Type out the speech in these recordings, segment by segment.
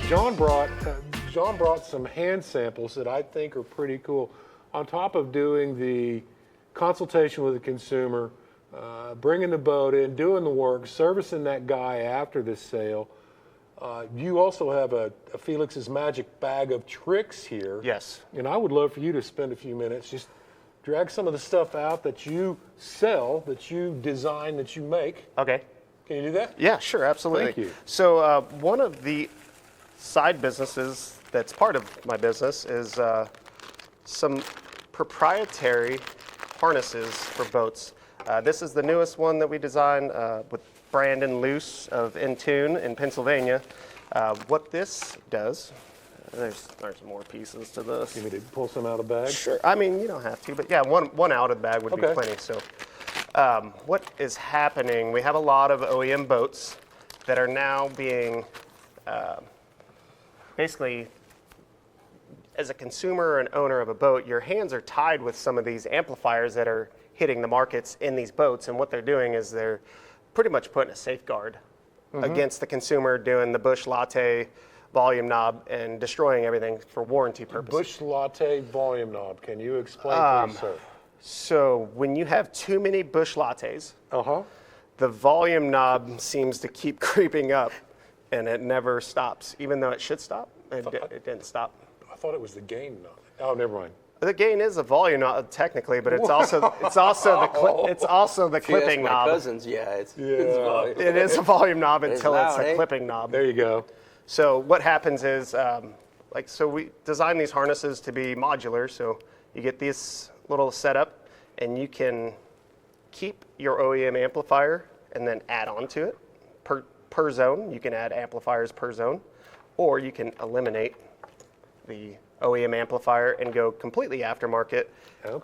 Jon brought some hand samples that I think are pretty cool. On top of doing the consultation with the consumer, bringing the boat in, doing the work, servicing that guy after the sale, you also have a Felix's Magic Bag of Tricks here. Yes. And I would love for you to spend a few minutes, just drag some of the stuff out that you sell, that you design, that you make. Okay. Can you do that? Yeah, sure, absolutely. Thank you. So one of the side businesses that's part of my business is some proprietary harnesses for boats. This is the newest one that we designed with Brandon Luce of Intune in Pennsylvania. What this does, there's more pieces to this. You need to pull some out of the bag? Sure. I mean, you don't have to, but yeah, one out of the bag would be plenty. So what is happening, we have a lot of OEM boats that are now being basically, as a consumer or an owner of a boat, your hands are tied with some of these amplifiers that are hitting the markets in these boats. And what they're doing is they're pretty much putting a safeguard against the consumer doing the Bush Latte volume knob and destroying everything for warranty purposes. Bush Latte volume knob. Can you explain, please, sir? So when you have too many Bush Lattes, the volume knob seems to keep creeping up and it never stops. Even though it should stop, it didn't stop. I thought it was the gain knob. Oh, never mind. The gain is a volume knob technically, but it's also the clipping knob. My cousins, it's volume. It is a volume knob until it's a clipping knob. There you go. So what happens is, so we design these harnesses to be modular. So you get this little setup, and you can keep your OEM amplifier and then add on to it per zone. You can add amplifiers per zone, or you can eliminate the OEM amplifier and go completely aftermarket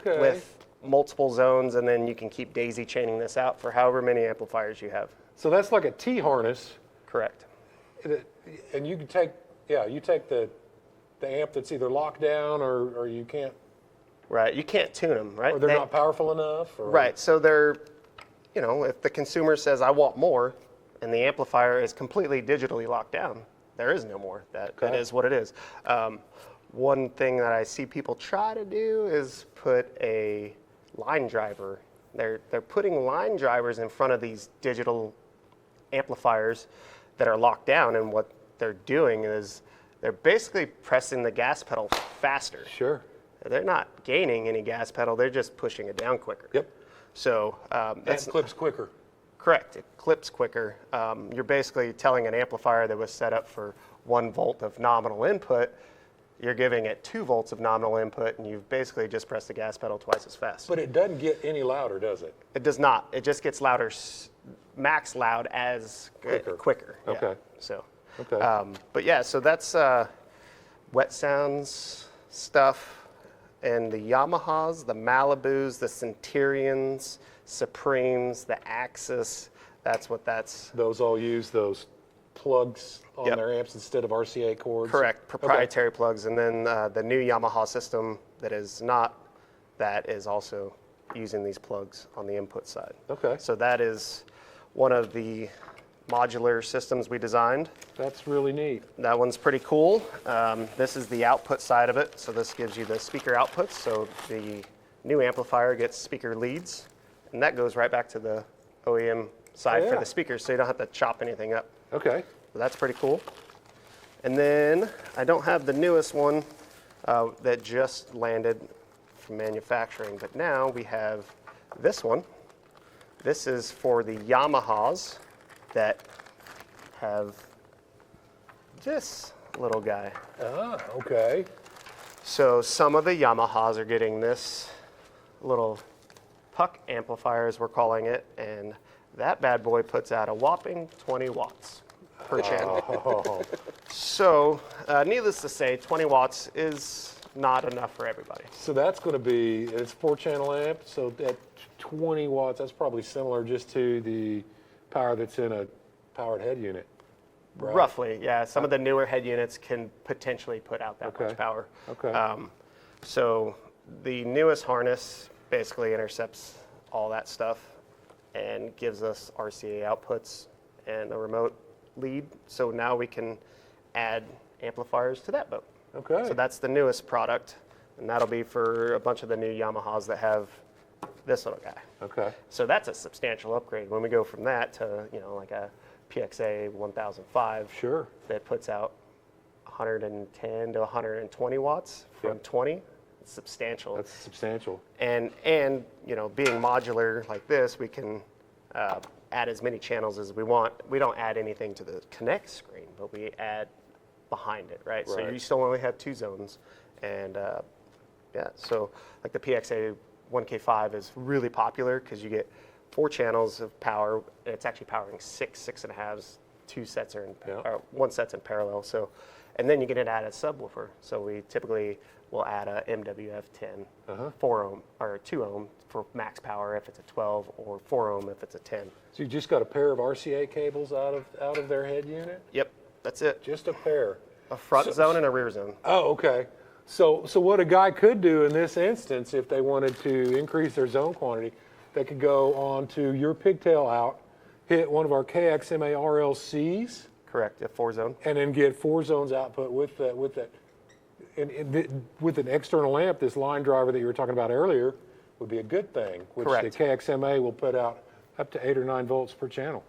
with multiple zones, and then you can keep daisy chaining this out for however many amplifiers you have. So that's like a T harness. Correct. And you can take, you take the amp that's either locked down or you can't. Right, you can't tune them, right? Or they're not powerful enough? Or? Right, so they're, if the consumer says, I want more, and the amplifier is completely digitally locked down, there is no more. That is what it is. One thing that I see people try to do is put a line driver. They're putting line drivers in front of these digital amplifiers that are locked down, and what they're doing is they're basically pressing the gas pedal faster. Sure. They're not gaining any gas pedal, they're just pushing it down quicker. Yep. So that clips quicker. Correct, it clips quicker. You're basically telling an amplifier that was set up for 1 volt of nominal input, you're giving it 2 volts of nominal input, and you've basically just pressed the gas pedal twice as fast. But it doesn't get any louder, does it? It does not. It just gets louder, max loud as quicker. Okay. Yeah. So, okay. but yeah, so that's wet sounds stuff. And the Yamahas, the Malibus, the Centurions, Supremes, the Axis, Those all use those plugs on their amps instead of RCA cords? Correct, proprietary plugs. And then the new Yamaha system that is also using these plugs on the input side. Okay. So that is one of the modular systems we designed. That's really neat. That one's pretty cool. This is the output side of it. So this gives you the speaker outputs. So the new amplifier gets speaker leads, and that goes right back to the OEM side for the speakers, so you don't have to chop anything up. Okay. So that's pretty cool. And then I don't have the newest one that just landed from manufacturing, but now we have this one. This is for the Yamahas that have this little guy. Ah, okay. So some of the Yamahas are getting this little puck amplifier, as we're calling it, and that bad boy puts out a whopping 20 watts per channel. Oh. So needless to say, 20 watts is not enough for everybody. So that's going to be, it's 4-channel amp, so at 20 watts, that's probably similar just to the power that's in a powered head unit. Right? Roughly, yeah. Some of the newer head units can potentially put out that much power. Okay. So the newest harness basically intercepts all that stuff and gives us RCA outputs and a remote lead. So now we can add amplifiers to that boat. Okay. So that's the newest product, and that'll be for a bunch of the new Yamahas that have this little guy. Okay. So that's a substantial upgrade when we go from that to, like a PXA 1005 Sure. that puts out 110 to 120 watts from Yep. 20. It's substantial. That's substantial. And being modular like this, we can add as many channels as we want. We don't add anything to the connect screen, but we add behind it, right? So Right. you still only have 2 zones. And so like the PXA 1K5 is really popular because you get 4 channels of power. And it's actually powering 6.5s. 2 sets are or 1 set's in parallel. So, and then you can add a subwoofer. So we typically will add a MWF10 4 ohm or 2 ohm for max power if it's a 12, or 4 ohm if it's a 10. So you just got a pair of RCA cables out of their head unit? Yep, that's it. Just a pair. A front zone and a rear zone. Oh, okay. So what a guy could do in this instance, if they wanted to increase their zone quantity, they could go on to your pigtail out, hit one of our KXMA RLCs, Correct, a 4 zone. and then get 4 zones output with that with an external amp. This line driver that you were talking about earlier would be a good thing, which Correct. the KXMA will put out up to 8 or 9 volts per channel.